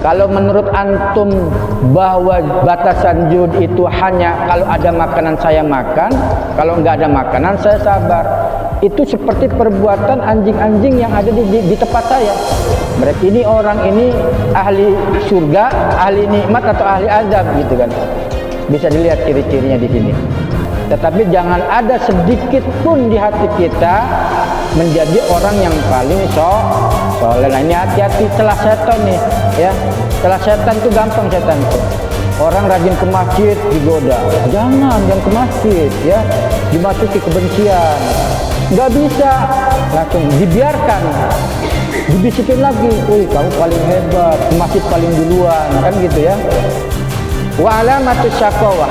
Kalau menurut antum bahwa batasan zuhud itu hanya kalau ada makanan saya makan, kalau nggak ada makanan saya sabar. Itu seperti perbuatan anjing-anjing yang ada di tempat saya. Mereka ini orang ini ahli surga, ahli nikmat atau ahli azab gitu kan. Bisa dilihat ciri-cirinya di sini. Tetapi jangan ada sedikit pun di hati kita menjadi orang yang paling soleh. Nah, ini hati-hati celah setan nih, ya. Celah setan itu gampang setan itu. Orang rajin ke masjid digoda. Jangan ke masjid, ya. Dimasuki kebencian. Nggak bisa, langsung dibiarkan. Dibisikin lagi, "Wih, kamu paling hebat, ke masjid paling duluan." Kan gitu ya. Wa alamatus syaqawah.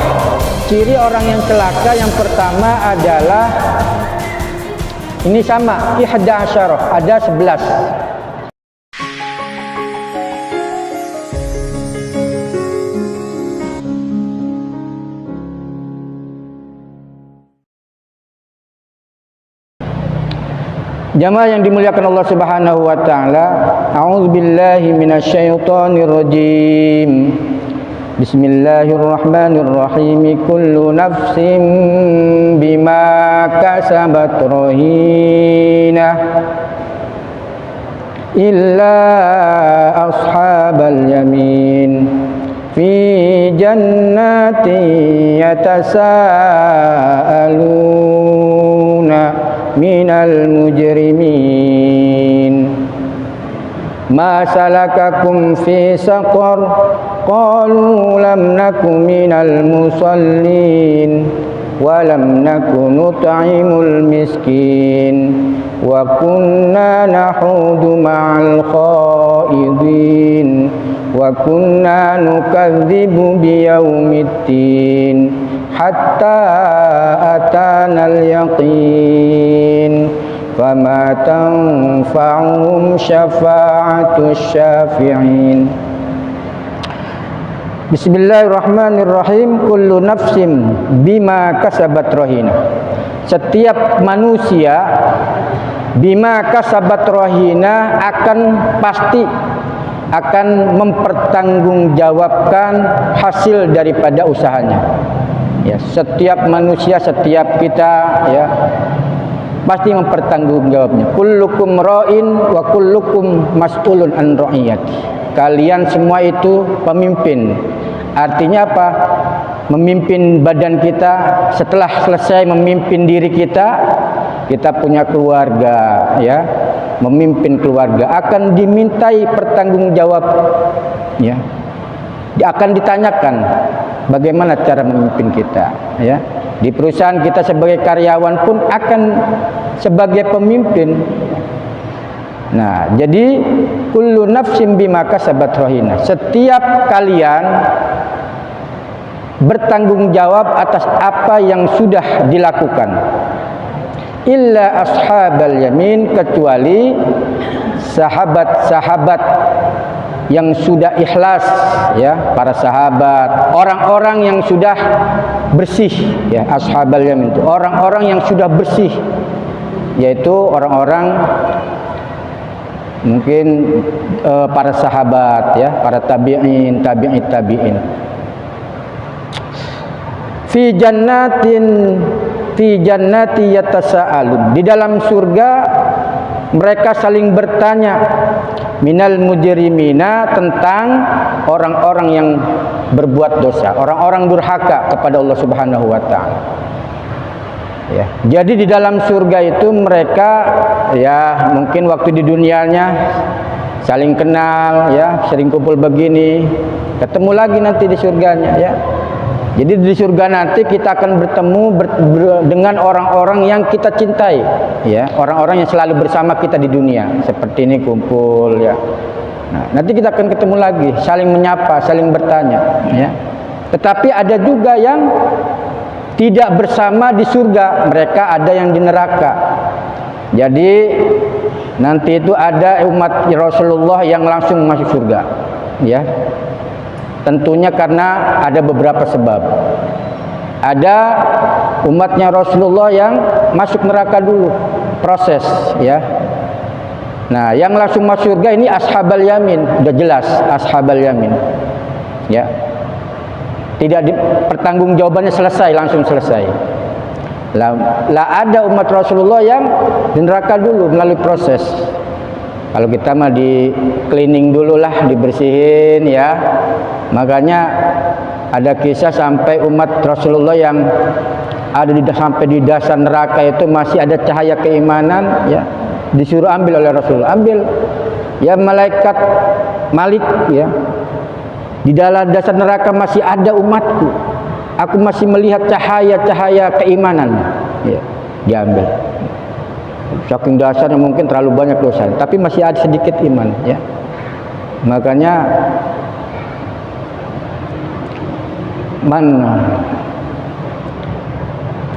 Ciri orang yang celaka yang pertama adalah ini sama, ihda asyarah, ada 11. Jamaah yang dimuliakan Allah Subhanahu wa taala, a'udzubillahi minasyaitonir rajim. Bismillahirrahmanirrahim. Kullu nafsin bima kasabat rahinah illa ashabal yamin fi jannatin yatasaaluna minal mujrimin ma salakakum fi saqar qalu lam naku minal musallin wa lam naku nut'imul miskin wa kunna nahudu ma'al khaidin wa kunna nukadzibu biyaumiddin hatta atanal yaqin fama tanfa'uhum syafa'atus syafi'in. Bismillahirrahmanirrahim. Kullu nafsin bima kasabat rahina. Setiap manusia bima kasabat rahina pasti akan mempertanggungjawabkan hasil daripada usahanya. Ya, setiap manusia, setiap kita, ya, pasti mempertanggungjawabnya. Kullukum ra'in wa kullukum mas'ulun an ra'iyati. Kalian semua itu pemimpin. Artinya apa? Memimpin badan kita. Setelah selesai memimpin diri kita, kita punya keluarga, ya. Memimpin keluarga akan dimintai pertanggungjawab, ya. Akan ditanyakan bagaimana cara memimpin kita, ya. Di perusahaan kita sebagai karyawan pun akan sebagai pemimpin. Nah, jadi kullu nafsin bima kasabat rahina. Setiap kalian bertanggung jawab atas apa yang sudah dilakukan. Illa ashabal yamin, kecuali sahabat-sahabat yang sudah ikhlas, ya, para sahabat, orang-orang yang sudah bersih, ya, ashabal yamin itu orang-orang yang sudah bersih, yaitu orang-orang mungkin para sahabat, ya, para tabi'in, tabi'in. Fi jannati yatasaalun. Di dalam surga mereka saling bertanya minal mujrimina, tentang orang-orang yang berbuat dosa, orang-orang durhaka kepada Allah Subhanahu wa taala. Ya, jadi di dalam surga itu mereka, ya, mungkin waktu di dunianya saling kenal, ya, sering kumpul begini, ketemu lagi nanti di surganya, ya. Jadi di surga nanti kita akan bertemu dengan orang-orang yang kita cintai, ya, orang-orang yang selalu bersama kita di dunia, seperti ini kumpul, ya. Nah, nanti kita akan ketemu lagi, saling menyapa, saling bertanya, ya. Tetapi ada juga yang tidak bersama di surga, mereka ada yang di neraka. Jadi nanti itu ada umat Rasulullah yang langsung masuk surga, ya. Tentunya karena ada beberapa sebab. Ada umatnya Rasulullah yang masuk neraka dulu, proses, ya. Nah, yang langsung masuk surga ini ashabal yamin, udah jelas ashabal yamin. Ya. Tidak pertanggungjawabannya selesai, langsung selesai. Lah ada umat Rasulullah yang di neraka dulu melalui proses. Kalau kita mah di cleaning dulu lah, dibersihin ya. Makanya ada kisah sampai umat Rasulullah yang ada sampai di dasar neraka itu masih ada cahaya keimanan ya. Disuruh ambil oleh Rasulullah, ambil ya malaikat Malik ya. Di dalam dasar neraka masih ada umatku. Aku masih melihat cahaya-cahaya keimanan. Ya, diambil. Saking dasarnya mungkin terlalu banyak dosa, tapi masih ada sedikit iman ya. Makanya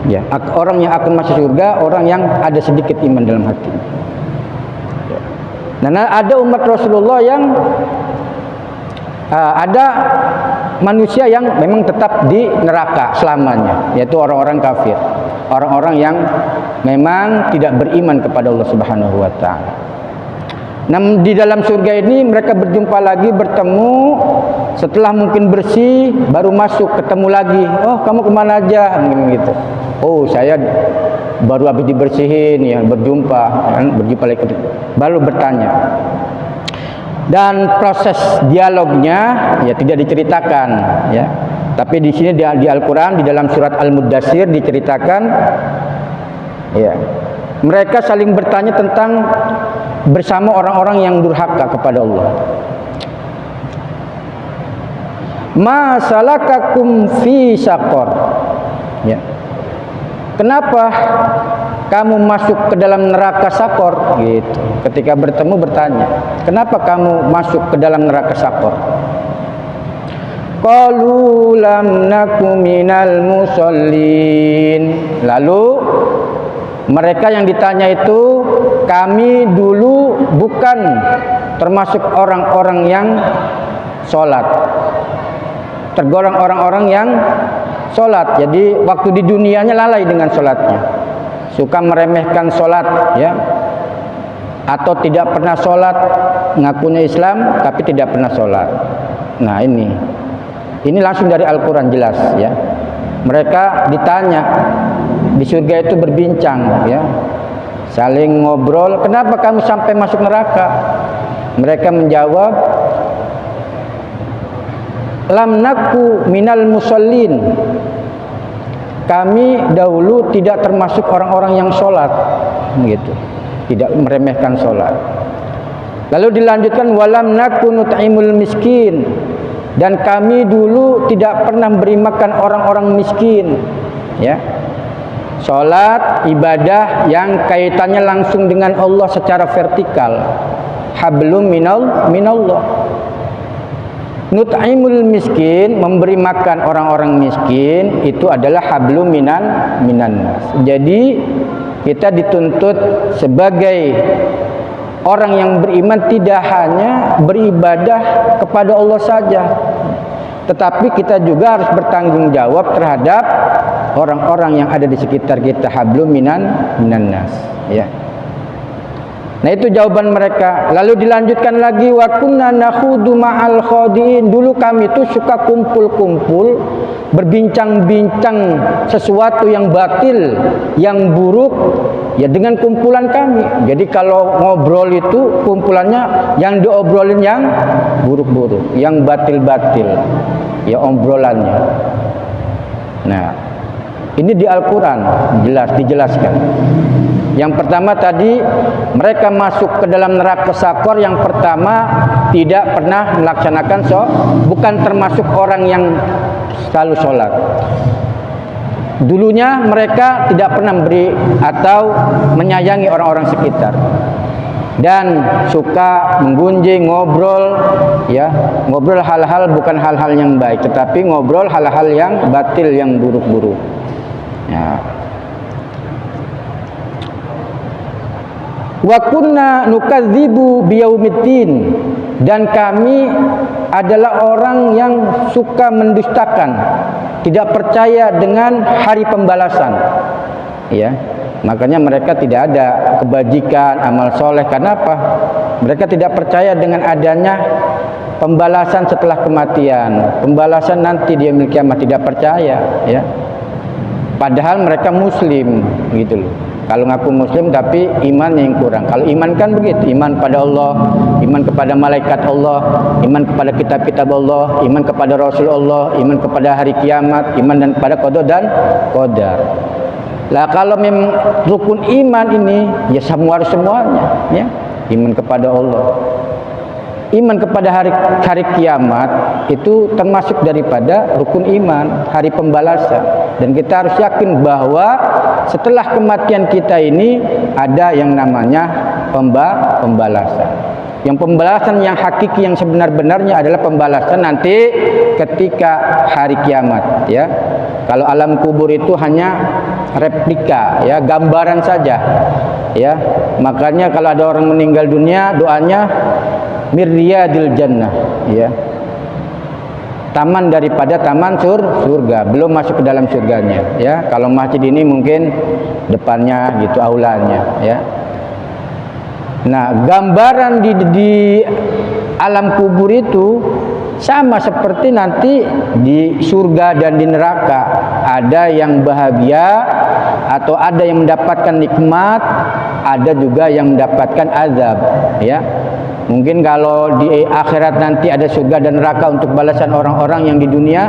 ya, orang yang akan masuk surga orang yang ada sedikit iman dalam hati. Nah, ada umat Rasulullah yang ada manusia yang memang tetap di neraka selamanya, yaitu orang-orang kafir, orang-orang yang memang tidak beriman kepada Allah Subhanahu wa taala. Namun di dalam surga ini mereka berjumpa lagi, bertemu, setelah mungkin bersih baru masuk, ketemu lagi. Oh, kamu kemana aja? Gitu. Oh, saya baru habis dibersihin ya, berjumpa lagi, baru bertanya. Dan proses dialognya ya tidak diceritakan ya. Tapi di sini di Al-Qur'an di dalam surat Al-Muddatsir diceritakan ya. Mereka saling bertanya tentang bersama orang-orang yang durhaka kepada Allah. Ma salakakum fi saqar? Ya. Kenapa kamu masuk ke dalam neraka Sakor? Gitu. Ketika bertemu bertanya, kenapa kamu masuk ke dalam neraka Sakor? Qalu lam naku minal musallin. Lalu mereka yang ditanya itu, kami dulu bukan termasuk orang-orang yang sholat, tergolong orang-orang yang sholat. Jadi waktu di dunianya lalai dengan sholatnya, suka meremehkan sholat ya, atau tidak pernah sholat, ngakunya Islam tapi tidak pernah sholat. Nah ini langsung dari Al-Quran jelas ya. Mereka ditanya di surga itu berbincang ya, saling ngobrol, kenapa kamu sampai masuk neraka? Mereka menjawab, lam naku minal musallin. Kami dahulu tidak termasuk orang-orang yang sholat, gitu, tidak meremehkan sholat. Lalu dilanjutkan, walam naku nut'imul miskin. Dan kami dulu tidak pernah beri makan orang-orang miskin. Ya, sholat ibadah yang kaitannya langsung dengan Allah secara vertikal. Hablum minallah. Nut'imul miskin, memberi makan orang-orang miskin, itu adalah hablum minan nas. Jadi kita dituntut sebagai orang yang beriman tidak hanya beribadah kepada Allah saja, tetapi kita juga harus bertanggung jawab terhadap orang-orang yang ada di sekitar kita. Hablum minan nas ya. Nah, itu jawaban mereka. Lalu dilanjutkan lagi, wa kunna nakhudu ma'al khadiin. Dulu kami itu suka kumpul-kumpul, berbincang-bincang sesuatu yang batil, yang buruk ya dengan kumpulan kami. Jadi kalau ngobrol itu kumpulannya yang diobrolin yang buruk-buruk, yang batil-batil ya obrolannya. Nah, ini di Al-Quran dijelaskan. Yang pertama tadi, mereka masuk ke dalam neraka Sakor. Yang pertama, tidak pernah melaksanakan bukan termasuk orang yang selalu sholat. Dulunya mereka tidak pernah memberi atau menyayangi orang-orang sekitar, dan suka menggunjing, ngobrol ya, ngobrol hal-hal bukan hal-hal yang baik, tetapi ngobrol hal-hal yang batil, yang buruk-buruk ya. Wa kunna nukadzibu biyaumiddin. Dan kami adalah orang yang suka mendustakan, tidak percaya dengan hari pembalasan ya. Makanya mereka tidak ada kebajikan, amal soleh. Karena apa? Mereka tidak percaya dengan adanya pembalasan setelah kematian, pembalasan nanti di yaumil kiamah, tidak percaya, ya. Padahal mereka muslim, gitu loh. Kalau ngaku muslim tapi imannya yang kurang. Kalau iman kan begitu, iman pada Allah, iman kepada malaikat Allah, iman kepada kitab-kitab Allah, iman kepada Rasul Allah, iman kepada hari kiamat, iman dan kepada qada dan qadar. Lah kalau memang rukun iman ini ya semuanya, ya. Iman kepada Allah, iman kepada hari kiamat itu termasuk daripada rukun iman, hari pembalasan. Dan kita harus yakin bahwa setelah kematian kita ini ada yang namanya pembalasan. Yang pembalasan yang hakiki, yang sebenar-benarnya adalah pembalasan nanti ketika hari kiamat, ya. Kalau alam kubur itu hanya replika, ya, gambaran saja, ya. Makanya kalau ada orang meninggal dunia, doanya miryadil jannah, ya, taman daripada taman surga, belum masuk ke dalam surganya, ya. Kalau masjid ini mungkin depannya gitu, aulanya, ya. Nah, gambaran di alam kubur itu sama seperti nanti di surga dan di neraka. Ada yang bahagia atau ada yang mendapatkan nikmat, ada juga yang mendapatkan azab, ya. Mungkin kalau di akhirat nanti ada surga dan neraka untuk balasan orang-orang yang di dunia,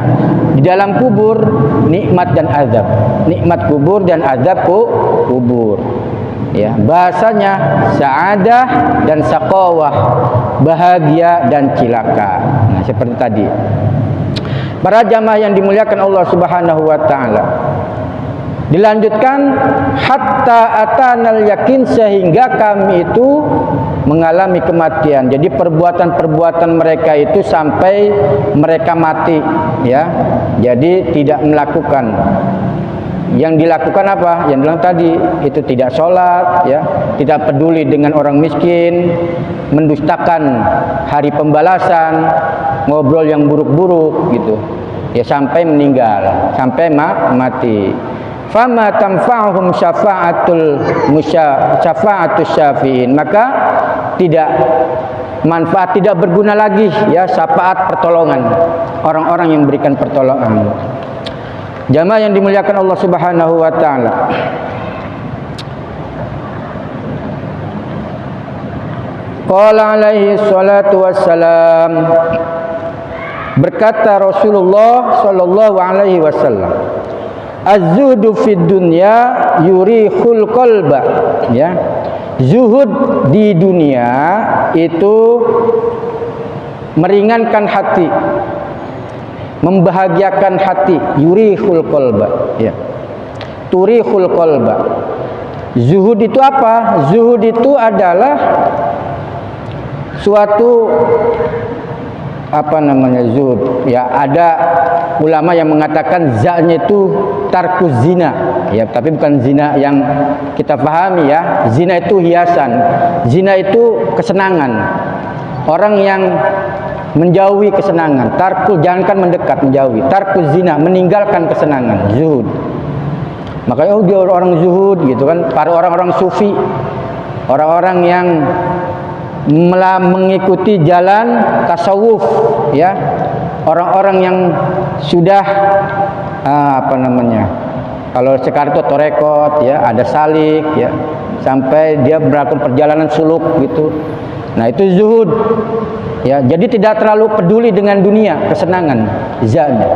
di dalam kubur nikmat dan azab, nikmat kubur dan azab kubur, ya. Bahasanya sa'adah dan saqawah, bahagia dan cilaka. Nah, seperti tadi. Para jamaah yang dimuliakan Allah Subhanahu wa taala. Dilanjutkan hatta atanal yakin, sehingga kami itu mengalami kematian. Jadi perbuatan-perbuatan mereka itu sampai mereka mati, ya. Jadi tidak melakukan. Yang dilakukan apa? Yang bilang tadi itu tidak sholat, ya, tidak peduli dengan orang miskin, mendustakan hari pembalasan, ngobrol yang buruk-buruk gitu, ya, sampai meninggal, sampai mati. Fama tanfa'uhum syafa'atus syafi'in, maka tidak manfaat, tidak berguna lagi, ya, syafaat pertolongan orang-orang yang memberikan pertolongan. Jamaah yang dimuliakan Allah Subhanahu wa taala. Qala alaihi salatu wassalam, berkata Rasulullah sallallahu alaihi wasallam, az-zuhdu fid dunya yurihul qalba, ya. Zuhud di dunia itu meringankan hati, membahagiakan hati, yurihul qalba, ya. Turihul qalba. Zuhud itu apa? Zuhud itu adalah suatu apa namanya zuhud, ya. Ada ulama yang mengatakan zaknya itu tarkus zina, ya, tapi bukan zina yang kita pahami, ya. Zina itu hiasan, zina itu kesenangan. Orang yang menjauhi kesenangan, tarkul, jangankan mendekat, menjauhi. Tarkuz zina, meninggalkan kesenangan, zuhud. Makanya dia orang zuhud gitu kan, para orang-orang sufi, orang-orang yang mengikuti jalan tasawuf, ya. Orang-orang yang sudah apa namanya? Kalau sekarang itu torekot, ya, ada salik, ya, sampai dia melakukan perjalanan suluk gitu. Nah, itu zuhud. Ya, jadi tidak terlalu peduli dengan dunia, kesenangan, zaknya,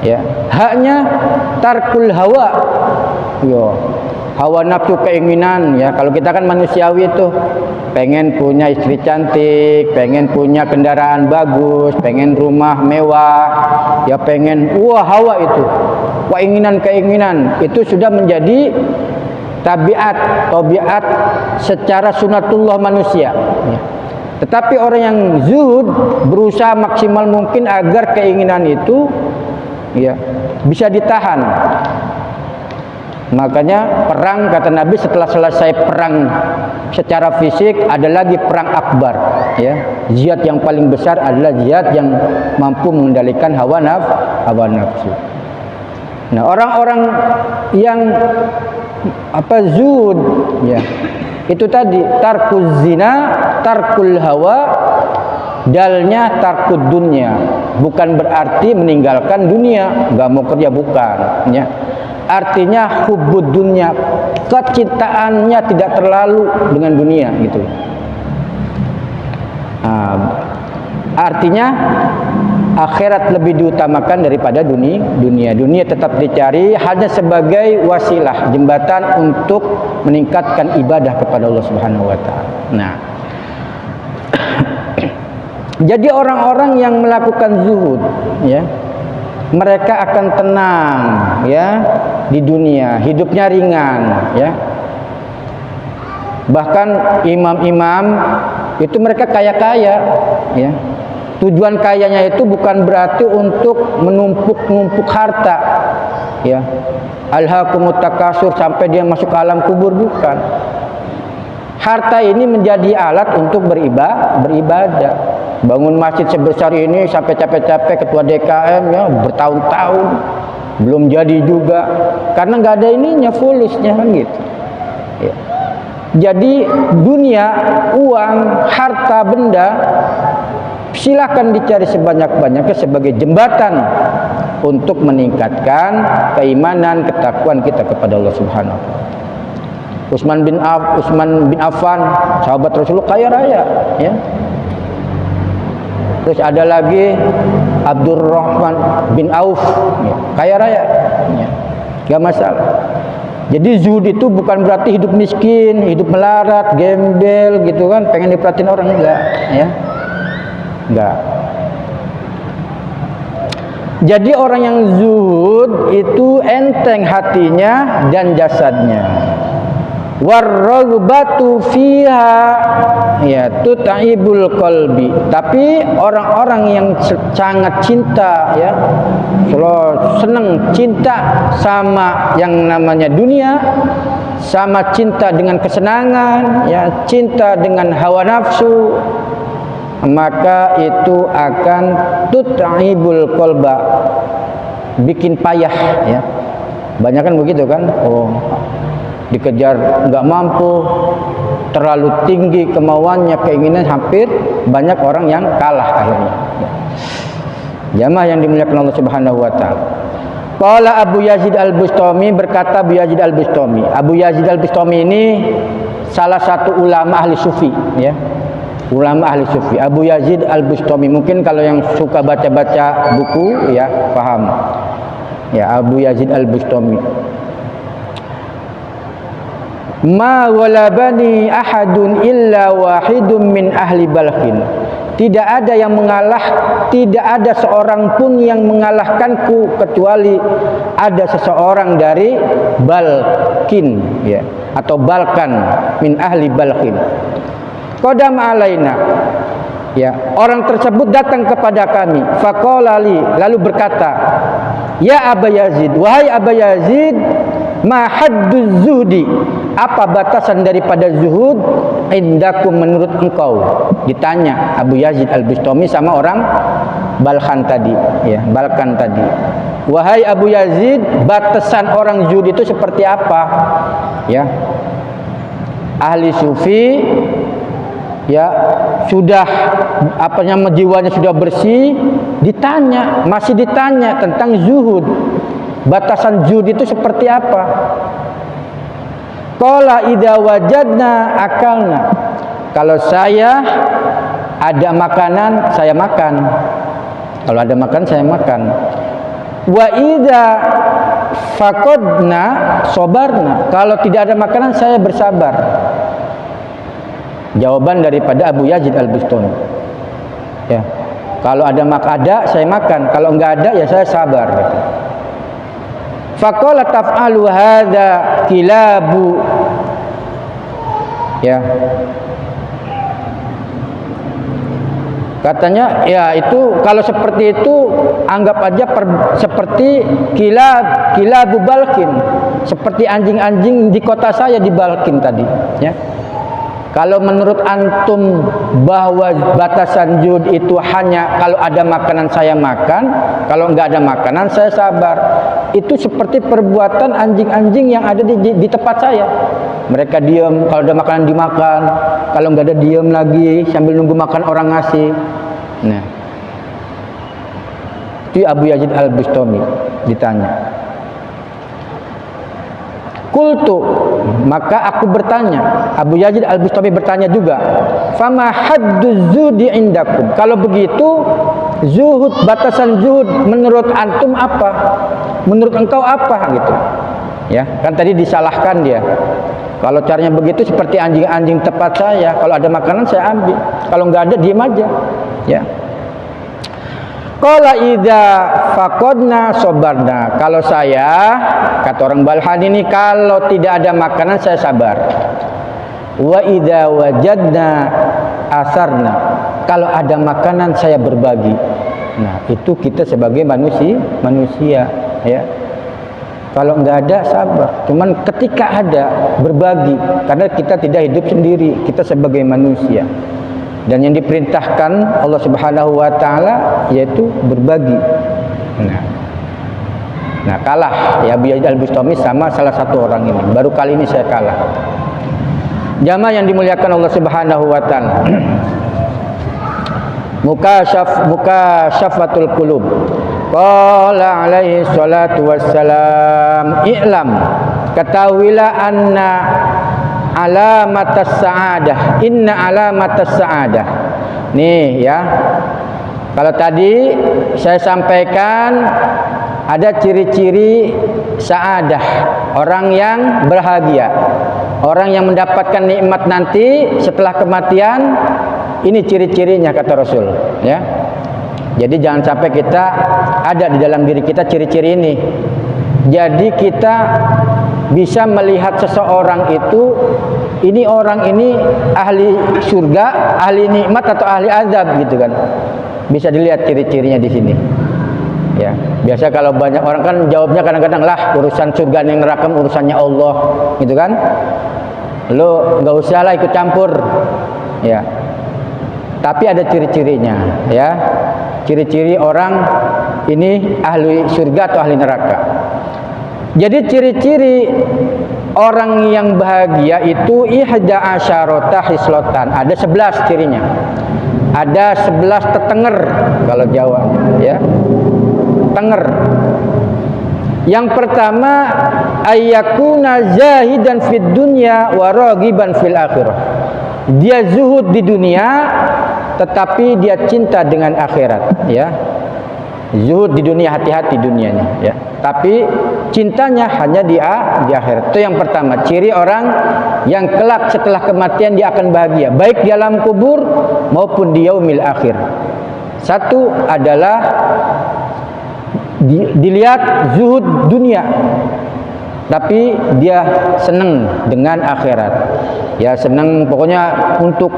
ya. Haknya tarkul hawa, yo, hawa nafsu, keinginan, ya. Kalau kita kan manusiawi itu pengen punya istri cantik, pengen punya kendaraan bagus, pengen rumah mewah, ya, pengen, hawa itu, keinginan itu sudah menjadi tabiat secara sunatullah manusia, ya. Tetapi orang yang zuhud berusaha maksimal mungkin agar keinginan itu, ya, bisa ditahan. Makanya perang, kata Nabi, setelah selesai perang secara fisik ada lagi perang akbar, ya. Jihad yang paling besar adalah jihad yang mampu mengendalikan hawa nafsu. Nah, orang-orang yang apa zuhud ya. Itu tadi tarkuz zina, tarkul hawa, dalnya tarkud dunya. Bukan berarti meninggalkan dunia, enggak mau kerja, bukan ya. Artinya hubbud dunya, kecintaannya tidak terlalu dengan dunia gitu. Artinya akhirat lebih diutamakan daripada dunia. Dunia tetap dicari hanya sebagai wasilah, jembatan untuk meningkatkan ibadah kepada Allah Subhanahu wa taala. Nah, jadi orang-orang yang melakukan zuhud ya, mereka akan tenang ya di dunia, hidupnya ringan ya. Bahkan imam-imam itu mereka kaya-kaya ya. Tujuan kayanya itu bukan berarti untuk menumpuk-numpuk harta ya. Alhaakumut takasur sampai dia masuk ke alam kubur, bukan. Harta ini menjadi alat untuk beribadah. Bangun masjid sebesar ini sampai capek-capek ketua DKM ya, bertahun-tahun belum jadi juga karena nggak ada ininya, fulusnya kan gitu ya. Jadi dunia, uang, harta benda silahkan dicari sebanyak-banyaknya sebagai jembatan untuk meningkatkan keimanan, ketakwaan kita kepada Allah Subhanahu wa taala. Utsman bin Affan, sahabat Rasulullah, kaya raya ya. Terus ada lagi Abdurrahman bin Auf ya, kaya raya ya. Gak masalah. Jadi zuhud itu bukan berarti hidup miskin, hidup melarat, gembel gitu kan, pengen diperhatiin orang, enggak ya. Enggak. Jadi orang yang zuhud itu enteng hatinya dan jasadnya. Warraghbatu fiha ya tutaibul qalbi. Tapi orang-orang yang sangat cinta ya, senang cinta sama yang namanya dunia, sama cinta dengan kesenangan ya, cinta dengan hawa nafsu, maka itu akan tutaibul qalba, bikin payah ya. Banyak kan begitu kan? Oh, dikejar nggak mampu, terlalu tinggi kemauannya, keinginan, hampir banyak orang yang kalah akhirnya. Jamaah yang dimuliakan Allah Subhanahu wa taala. Qala Abu Yazid Al-Bustami, berkata Abu Yazid Al-Bustami. Abu Yazid Al-Bustami ini salah satu ulama ahli sufi ya. Ulama ahli sufi. Abu Yazid Al-Bustami, mungkin kalau yang suka baca-baca buku ya paham. Ya, Abu Yazid Al-Bustami. Ma walabani ahadun illa wahidun min ahli Balkhin. Tidak ada yang tidak ada seorang pun yang mengalahkanku kecuali ada seseorang dari Balkhin ya, atau Balkan, min ahli Balkhin. Qadam alaina ya, orang tersebut datang kepada kami, faqala li, lalu berkata, ya Aba Yazid, wahai Aba Yazid, ma hadduz zuhdi, apa batasan daripada zuhud indakum menurut engkau? Ditanya Abu Yazid Al-Bustami sama orang Balkan tadi ya, Balkan tadi. Wahai Abu Yazid, batasan orang zuhud itu seperti apa? Ya. Ahli sufi ya, sudah jiwanya sudah bersih, ditanya, masih ditanya tentang zuhud. Batasan zuhud itu seperti apa? Qala idza wajadna akalna. Kalau saya ada makanan, saya makan. Kalau ada makan, saya makan. Wa idza faqadna sabarna. Kalau tidak ada makanan, saya bersabar. Jawaban daripada Abu Yazid Al-Bustami. Ya. Kalau ada saya makan, kalau enggak ada ya saya sabar. Faqala taf'alu hadza kilabu. Ya. Katanya ya itu kalau seperti itu anggap aja seperti kilabu Balkhin, seperti anjing-anjing di kota saya di Balkhin tadi, ya. Kalau menurut antum bahwa batasan zuhud itu hanya kalau ada makanan saya makan, kalau nggak ada makanan saya sabar. Itu seperti perbuatan anjing-anjing yang ada di tempat saya. Mereka diam, kalau ada makanan dimakan, kalau nggak ada diam lagi sambil nunggu makan orang ngasih. Nah, itu Abu Yazid Al-Bustami ditanya. Qultu, maka aku bertanya, Abu Yazid Al-Bustami bertanya juga, fama hadduz zuhdi indakum? Kalau begitu, zuhud, batasan zuhud menurut antum apa? Menurut engkau apa gitu? Ya, kan tadi disalahkan dia. Kalau caranya begitu seperti anjing-anjing tempat saya, kalau ada makanan saya ambil, kalau nggak ada diam aja. Ya. Qala idza faqadna sabarna. Kalau saya, kata orang Balhan ini, kalau tidak ada makanan saya sabar. Wa idza wajadna asarna. Kalau ada makanan saya berbagi. Nah, itu kita sebagai manusia, ya. Kalau nggak ada sabar. Cuman ketika ada berbagi, karena kita tidak hidup sendiri, kita sebagai manusia. Dan yang diperintahkan Allah Subhanahu wa taala yaitu berbagi. Nah, kalah ya Abu Yazid Al-Bustami sama salah satu orang ini. Baru kali ini saya kalah. Jamaah yang dimuliakan Allah Subhanahu wa taala. Mukasyafatul qulub. Qala alaihi salatu wassalam, i'lam, ketahuilah anna alamatas sa'adah, inna alamatas sa'adah. Nih ya, kalau tadi saya sampaikan ada ciri-ciri sa'adah, orang yang bahagia, orang yang mendapatkan nikmat nanti setelah kematian. Ini ciri-cirinya kata Rasul, ya. Jadi jangan sampai kita ada di dalam diri kita ciri-ciri ini. Jadi kita bisa melihat seseorang itu, ini orang ini ahli surga, ahli nikmat atau ahli azab gitu kan. Bisa dilihat ciri-cirinya di sini. Ya, biasa kalau banyak orang kan jawabnya kadang-kadang lah urusan surga dan neraka urusannya Allah, gitu kan. Lo nggak usah lah ikut campur. Ya. Tapi ada ciri-cirinya, ya. Ciri-ciri orang ini ahli surga atau ahli neraka. Jadi ciri-ciri orang yang bahagia itu ihda asyarota hislotan. Ada 11 cirinya. Ada 11 tetenger kalau Jawa, ya. Tenger. Yang pertama, ayyakuna zahidan fid dunya wa raghiban fil akhirah. Dia zuhud di dunia tetapi dia cinta dengan akhirat, ya. Zuhud di dunia, hati-hati dunianya, ya. Tapi cintanya hanya di akhirat. Itu yang pertama, ciri orang yang kelak setelah kematian dia akan bahagia, baik di alam kubur maupun di yaumil akhir. Satu adalah dilihat zuhud dunia, tapi dia senang dengan akhirat. Ya, senang pokoknya untuk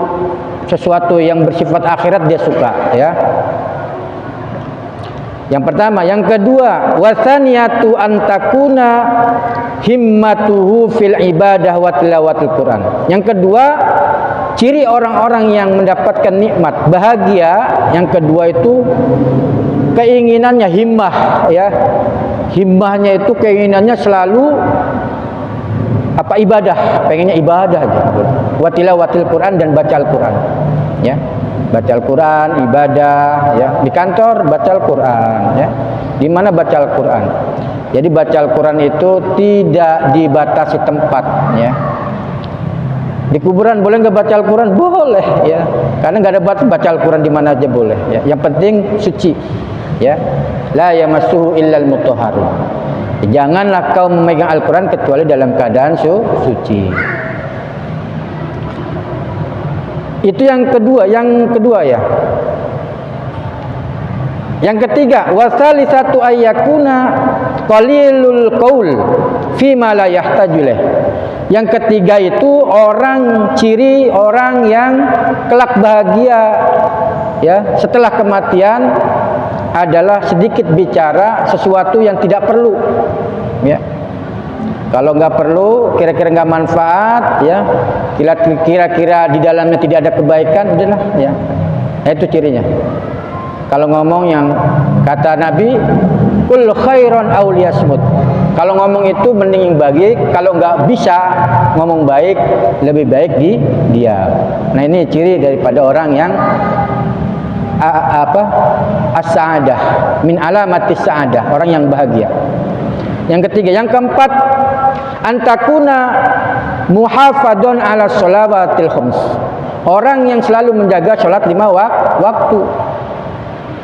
sesuatu yang bersifat akhirat dia suka, ya. Yang pertama, yang kedua, wasaniyatu antakuna himmatuhu fil ibadah wa tilawatil Quran. Yang kedua, ciri orang-orang yang mendapatkan nikmat bahagia, yang kedua itu keinginannya himmah, ya. Himmahnya itu keinginannya selalu apa, ibadah, pengennya ibadah aja. Wa tilawatil Quran, dan baca Al-Quran, ya. Baca Al-Quran, ibadah, ya. Di kantor baca Al-Quran, ya. Di mana baca Al-Quran. Jadi baca Al-Quran itu tidak dibatasi tempat, ya. Di kuburan boleh nggak baca Al-Quran? Boleh, ya. Karena nggak ada baca Al-Quran di mana aja boleh, ya. Yang penting suci, ya. La yamassuhu illal mutahharun. Janganlah kau memegang Al-Quran kecuali dalam keadaan suci. Itu yang kedua, ya. Yang ketiga, wasalisatu ayyakuna qalilul qaul fi ma la yahtaju ilaih. Yang ketiga itu ciri orang yang kelak bahagia, ya, setelah kematian adalah sedikit bicara sesuatu yang tidak perlu, ya. Kalau nggak perlu, kira-kira nggak manfaat, ya, kira-kira di dalamnya tidak ada kebaikan, udahlah, ya. Nah, itu cirinya. Kalau ngomong yang kata Nabi, kul khairon aw liyasmut. Kalau ngomong itu mending baik, kalau nggak bisa ngomong baik, lebih baik diam. Nah, ini ciri daripada orang yang as-sa'adah, min alamatis sa'adah, orang yang bahagia. Yang ketiga, yang keempat, antakuna muhafadun ala sholawatil khams. Orang yang selalu menjaga sholat 5 waktu.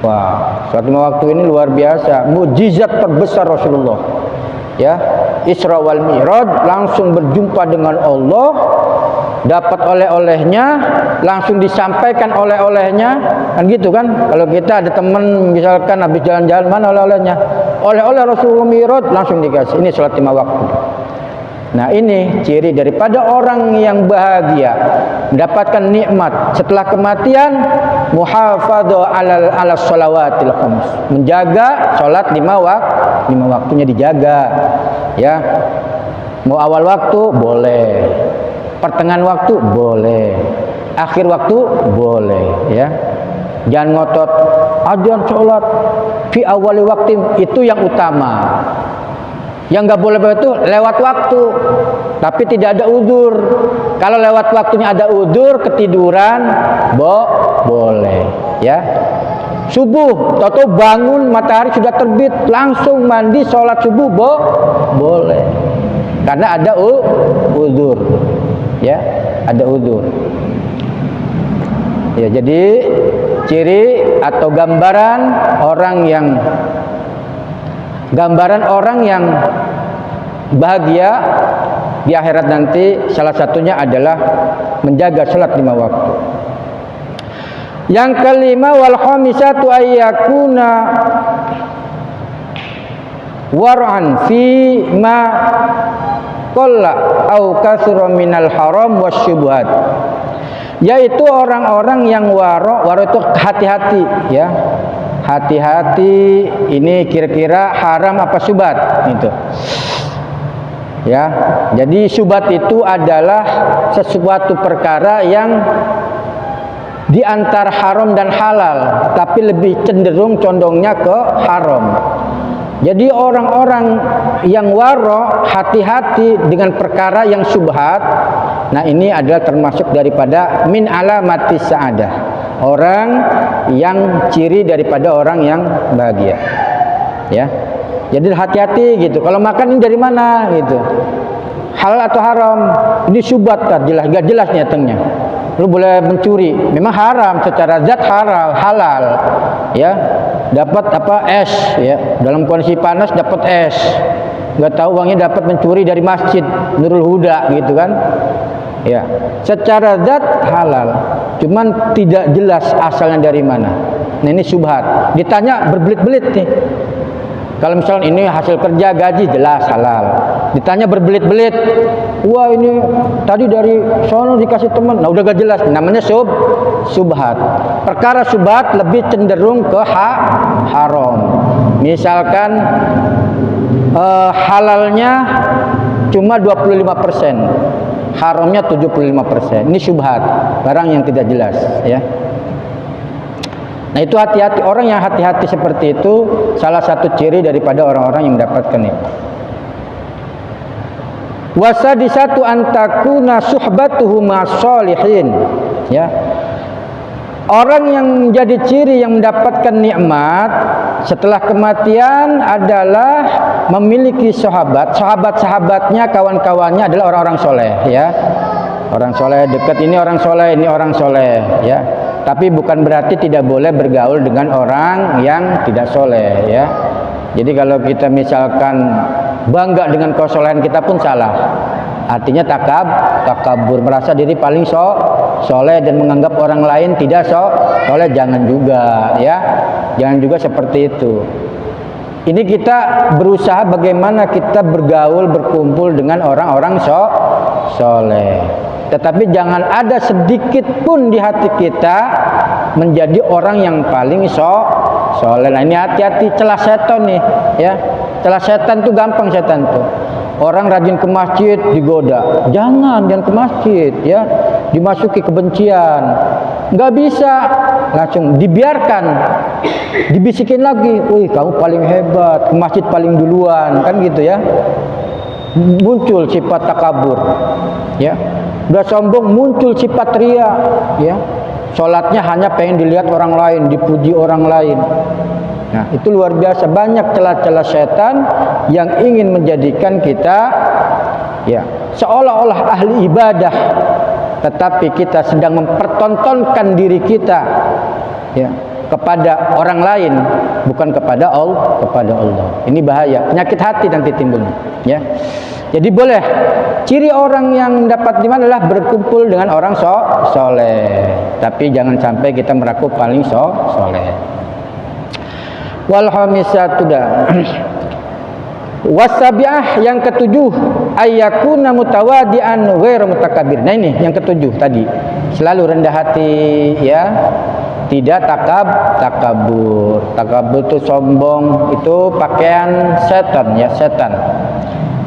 Wah, sholat 5 waktu ini luar biasa, mukjizat terbesar Rasulullah. Ya, Isra wal Mi'raj, langsung berjumpa dengan Allah, dapat oleh-olehnya, langsung disampaikan oleh-olehnya, kan gitu kan? Kalau kita ada teman misalkan habis jalan-jalan, mana oleh-olehnya? Oleh-oleh Rasulullah Mi'raj, langsung dikasih. Ini sholat 5 waktu. Nah, ini ciri daripada orang yang bahagia, mendapatkan nikmat setelah kematian, muhafadzah ala sholawatil khams, menjaga sholat 5 waktunya dijaga, ya. Mau awal waktu boleh, pertengahan waktu boleh, akhir waktu boleh, ya. Jangan ngotot adzan sholat fi awali waktu, itu yang utama. Yang nggak boleh itu lewat waktu, tapi tidak ada udzur. Kalau lewat waktunya ada udzur, ketiduran, boleh, ya. Subuh, atau bangun matahari sudah terbit, langsung mandi sholat subuh, boleh. Karena ada udzur, ya, ada udzur. Ya, jadi ciri atau gambaran orang yang bahagia di akhirat nanti, salah satunya adalah menjaga salat 5 waktu. Yang kelima, wal khamisatu ayyakuna war'an fi ma qalla au katsura minal haram wasyubhat. Yaitu orang-orang yang waro itu hati-hati, ya. Hati-hati, ini kira-kira haram apa syubhat itu. Ya. Jadi syubhat itu adalah sesuatu perkara yang di antara haram dan halal, tapi lebih cenderung condongnya ke haram. Jadi orang-orang yang waro, hati-hati dengan perkara yang syubhat, nah ini adalah termasuk daripada min alamatis sa'adah. Orang yang ciri daripada orang yang bahagia, ya. Jadi hati-hati gitu. Kalau makan ini dari mana gitu, halal atau haram? Ini syubhat kan, jelas gak jelas nyatanya. Lu boleh mencuri, memang haram secara zat, halal, ya. Dapat es, ya, dalam kondisi panas dapat es, nggak tahu uangnya dapat mencuri dari masjid Nurul Huda gitu kan, ya. Secara zat halal, cuman tidak jelas asalnya dari mana. Nah, ini syubhat. Ditanya berbelit-belit nih, kalau misalnya ini hasil kerja gaji, jelas halal. Ditanya berbelit-belit, wah ini tadi dari sono dikasih teman, nah udah gak jelas, namanya syubhat. Perkara syubhat lebih cenderung ke haram. Misalkan halalnya cuma 25%, haramnya 75%. Ini syubhat, barang yang tidak jelas, ya. Nah, itu hati-hati. Orang yang hati-hati seperti itu salah satu ciri daripada orang-orang yang mendapatkan itu. Wasadisatu antakuna suhbatuhu ma'as-sholihin, ya. Orang yang menjadi ciri yang mendapatkan nikmat setelah kematian adalah memiliki sahabat-sahabatnya, kawan-kawannya adalah orang-orang soleh, ya. Orang soleh dekat, ini orang soleh, ya. Tapi bukan berarti tidak boleh bergaul dengan orang yang tidak soleh, ya. Jadi kalau kita misalkan bangga dengan kesolehan kita pun salah. Artinya takabur, merasa diri paling soleh dan menganggap orang lain tidak soleh, jangan juga, ya. Jangan juga seperti itu. Ini kita berusaha bagaimana kita bergaul, berkumpul dengan orang-orang soleh. Tetapi jangan ada sedikit pun di hati kita menjadi orang yang paling soleh. Nah, ini hati-hati, celah setan nih, ya. Celah setan tuh gampang, setan tuh. Orang rajin ke masjid digoda, jangan ke masjid ya, dimasuki kebencian. Nggak bisa, langsung dibiarkan, dibisikin lagi, wih kamu paling hebat, ke masjid paling duluan, kan gitu ya. Muncul sifat takabur, ya. Udah sombong muncul sifat ria, ya. Sholatnya hanya pengen dilihat orang lain, dipuji orang lain. Nah, itu luar biasa, banyak celah-celah setan yang ingin menjadikan kita ya seolah-olah ahli ibadah, tetapi kita sedang mempertontonkan diri kita ya kepada orang lain, bukan kepada Allah. Ini bahaya, penyakit hati nanti timbul ya. Jadi boleh, ciri orang yang dapat di mana adalah berkumpul dengan orang soleh, tapi jangan sampai kita meraku paling soleh. Wal khamisatu wasabi'ah, yang ketujuh, ayyakuna mutawadi'an ghairu mutakabbir. Nah ini yang ketujuh tadi, selalu rendah hati ya, tidak takabur. Takabur itu sombong, itu pakaian setan ya, setan.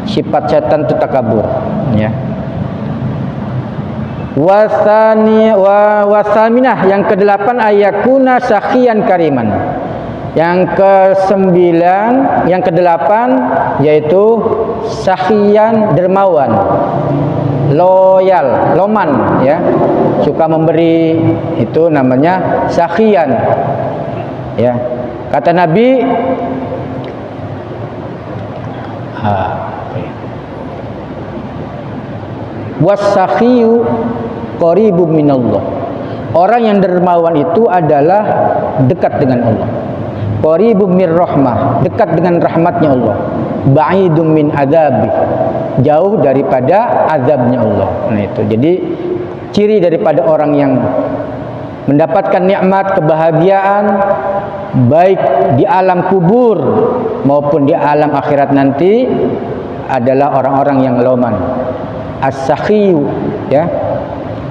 Sifat setan itu takabur ya. Wasaminah, yang kedelapan, ayyakuna sakhiyan kariman. Yang kesembilan, yang kedelapan yaitu sakhiyan dermawan, loyal, loman ya, suka memberi, itu namanya sakhiyan ya. Kata Nabi was-sakhiyu qaribun minallah. Orang yang dermawan itu adalah dekat dengan Allah. Qaribun mir rahmah, dekat dengan rahmatnya Allah. Ba'idun min adzabi, jauh daripada azabnya Allah. Nah itu. Jadi ciri daripada orang yang mendapatkan nikmat kebahagiaan baik di alam kubur maupun di alam akhirat nanti adalah orang-orang yang loman. As-sakhiyu ya,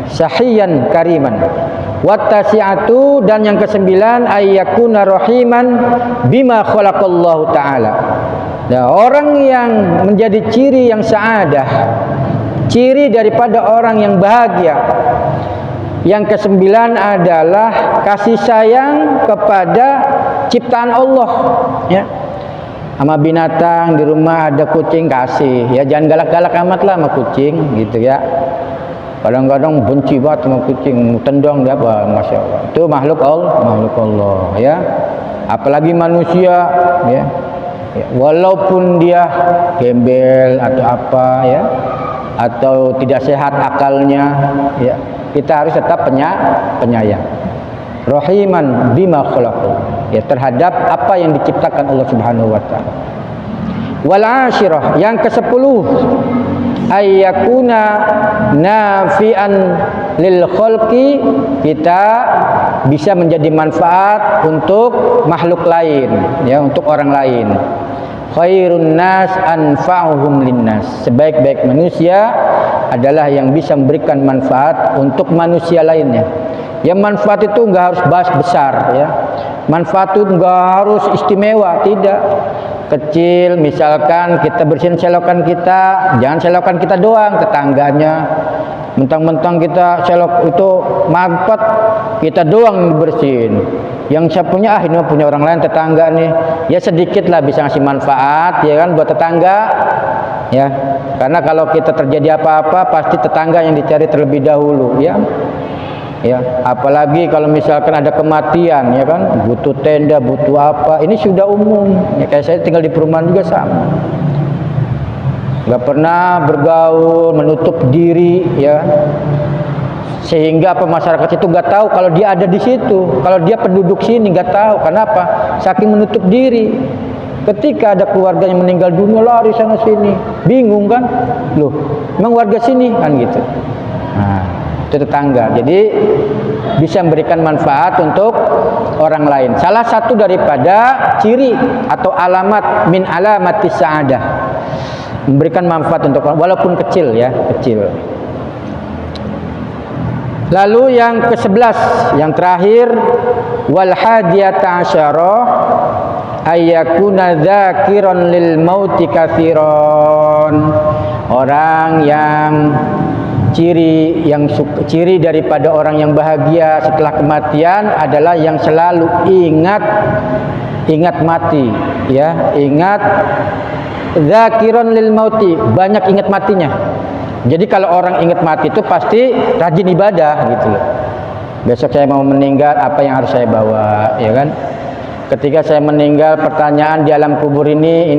sahiyan kariman. Wattasi'atu, dan yang kesembilan, ayyakuna rahiman bima khalaqallahu ta'ala. Nah, orang yang menjadi ciri yang sa'adah, ciri daripada orang yang bahagia, yang kesembilan adalah kasih sayang kepada ciptaan Allah ya. Sama binatang di rumah ada kucing, kasih ya, jangan galak-galak amat lah sama kucing gitu ya. Kadang-kadang benci banget sama kucing, tendang dia apa, masya Allah. Itu makhluk Allah ya. Apalagi manusia ya. Walaupun dia gembel atau apa ya, atau tidak sehat akalnya ya, kita harus tetap penyayang. Rahiman bima khalaqu, ya, terhadap apa yang diciptakan Allah Subhanahu wa taala. Wal ashirah, yang ke-10, ayyakuna nafi'an lil khalqi, kita bisa menjadi manfaat untuk makhluk lain ya, untuk orang lain. Khairun nas anfa'uhum linnas, sebaik-baik manusia adalah yang bisa memberikan manfaat untuk manusia lainnya. Ya, manfaat itu enggak harus besar ya. Manfaat itu enggak harus istimewa, tidak. Kecil, misalkan kita bersihin selokan kita, jangan selokan kita doang, tetangganya. Mentang-mentang kita selok itu mampet, kita doang bersihin. Yang saya punya, ini punya orang lain, tetangga nih. Ya sedikit lah bisa ngasih manfaat ya kan buat tetangga. Ya. Karena kalau kita terjadi apa-apa pasti tetangga yang dicari terlebih dahulu ya. Ya, apalagi kalau misalkan ada kematian ya kan, butuh tenda, butuh apa, ini sudah umum ya, kayak saya tinggal di perumahan juga sama, nggak pernah bergaul, menutup diri ya, sehingga apa, masyarakat itu nggak tahu kalau dia ada di situ, kalau dia penduduk sini nggak tahu. Kenapa? Saking menutup diri. Ketika ada keluarga yang meninggal dunia, lari sana sini, bingung kan, loh emang warga sini kan gitu. Nah, tetangga, jadi bisa memberikan manfaat untuk orang lain. Salah satu daripada ciri atau alamat min alamati sa'adah, memberikan manfaat untuk orang, walaupun kecil ya, kecil. Lalu yang ke-11, yang terakhir, wal hadiyata asyarah, ayyakuna dzakiran lil mauti katsiran. Orang yang ciri daripada orang yang bahagia setelah kematian adalah yang selalu ingat mati, ya, ingat dzakiran lil mauti, banyak ingat matinya. Jadi kalau orang ingat mati itu pasti rajin ibadah gitu loh. Besok saya mau meninggal, apa yang harus saya bawa, ya kan? Ketika saya meninggal, pertanyaan di alam kubur ini.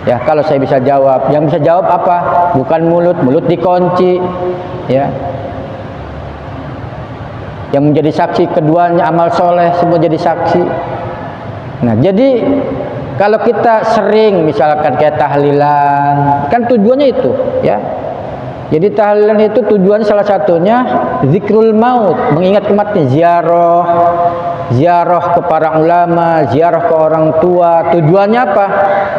Ya, kalau saya bisa jawab, yang bisa jawab apa? Bukan mulut dikunci, ya. Yang menjadi saksi keduanya amal soleh, semua jadi saksi. Nah, jadi kalau kita sering misalkan kayak tahlilan, kan tujuannya itu, ya. Jadi tahlilan itu tujuannya salah satunya zikrul maut, mengingat kematian, ziarah ke para ulama, ziarah ke orang tua. Tujuannya apa?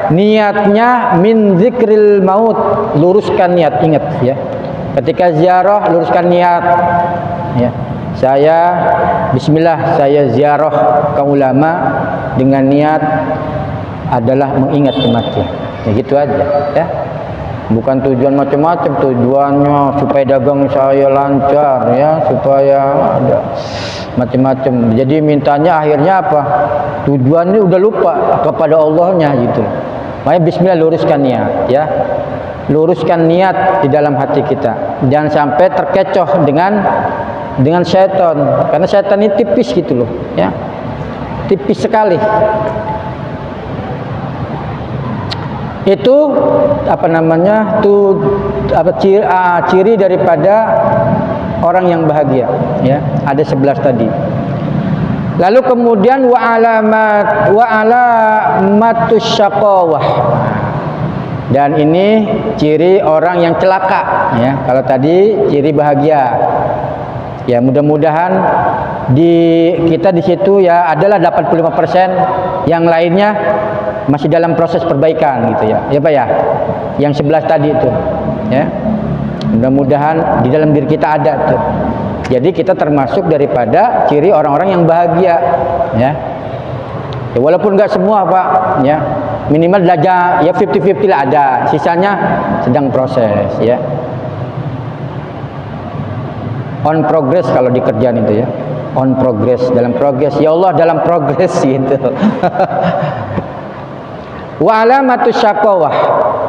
Niatnya min zikril maut, luruskan niat, ingat ya. Ketika ziarah luruskan niat. Ya. Saya bismillah, saya ziarah ke ulama dengan niat adalah mengingat kematian. Ya gitu aja, ya. Bukan tujuan macam-macam, tujuannya supaya dagang saya lancar, ya, supaya ada macam-macam. Jadi mintanya akhirnya apa? Tujuannya udah lupa kepada Allahnya gitu. Makanya bismillah, luruskan niat, ya. Luruskan niat di dalam hati kita. Jangan sampai terkecoh dengan setan. Karena setan ini tipis gitu loh, ya. Tipis sekali. Itu apa namanya? Ciri daripada orang yang bahagia, ya. Ada 11 tadi. Lalu kemudian wa alamatus syaqawah. Dan ini ciri orang yang celaka, ya. Kalau tadi ciri bahagia. Ya, mudah-mudahan kita di situ ya adalah 85%, yang lainnya masih dalam proses perbaikan gitu, ya. Ya Pak ya. Yang 11 tadi itu, ya. Mudah-mudahan di dalam diri kita ada tuh. Jadi kita termasuk daripada ciri orang-orang yang bahagia, ya. Ya, walaupun enggak semua Pak, ya. Minimal ya 50-50 lah ada, sisanya sedang proses, ya. On progress kalau di kerjaan itu, ya. On progress, dalam progress. Ya Allah, dalam progress gitu. Wa alamatus syaqawah.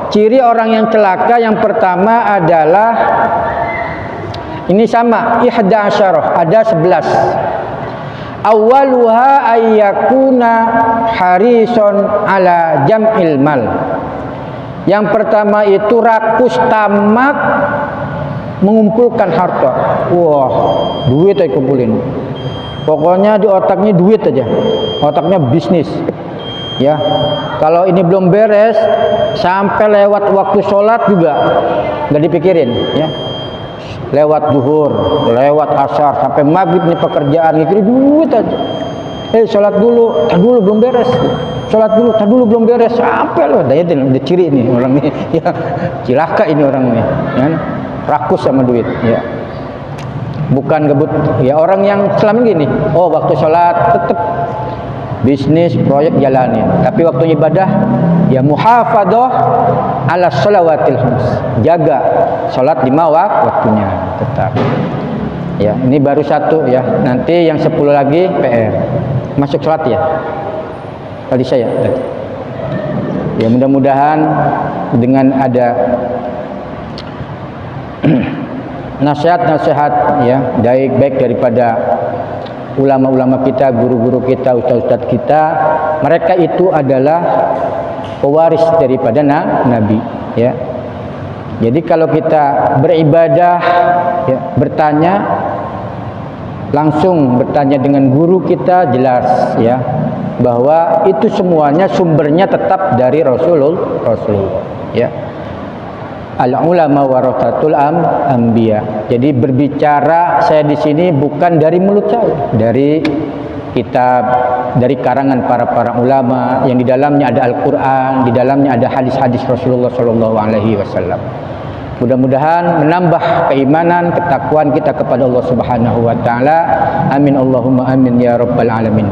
Ciri orang yang celaka yang pertama adalah ini sama, 11, ada 11. Awwaluha ayyakuna harison ala jam'il mal. Yang pertama itu rakus tamak mengumpulkan harta. Wah, duit aja kumpulin. Pokoknya di otaknya duit aja. Otaknya bisnis. Ya. Kalau ini belum beres, sampai lewat waktu sholat juga nggak dipikirin, ya. Lewat zuhur, lewat asar, sampai maghrib nih pekerjaan, mikirin duit aja. Sholat dulu, dulu belum beres. Sholat dulu, belum beres. Sampai loh, udah ciri ini orang ini. Ya, cilaka ini orang ini. Ya. Rakus sama duit, ya. Bukan gebut, ya, orang yang selama gini, oh waktu sholat tetap bisnis proyek jalanin, tapi waktu ibadah ya muhafadzah ala shalawatil khams, jaga sholat 5 waktunya tetap, ya. Ini baru 1, ya, nanti yang 10 lagi PR masuk sholat, ya, tadi saya tadi. Ya, mudah-mudahan dengan ada nasihat-nasihat, ya, baik daripada ulama-ulama kita, guru-guru kita, ustaz-ustaz kita, mereka itu adalah pewaris daripada Nabi, ya. Jadi kalau kita beribadah, ya, bertanya langsung bertanya dengan guru kita, jelas, ya, bahwa itu semuanya sumbernya tetap dari Rasulullah, ya. Al-ulama warathatul anbiya. Jadi berbicara saya di sini bukan dari mulut saya, dari kitab, dari karangan para ulama yang di dalamnya ada Al-Qur'an, di dalamnya ada hadis-hadis Rasulullah sallallahu alaihi wasallam. Mudah-mudahan menambah keimanan, ketakwaan kita kepada Allah Subhanahu wa taala. Amin Allahumma amin ya rabbal alamin.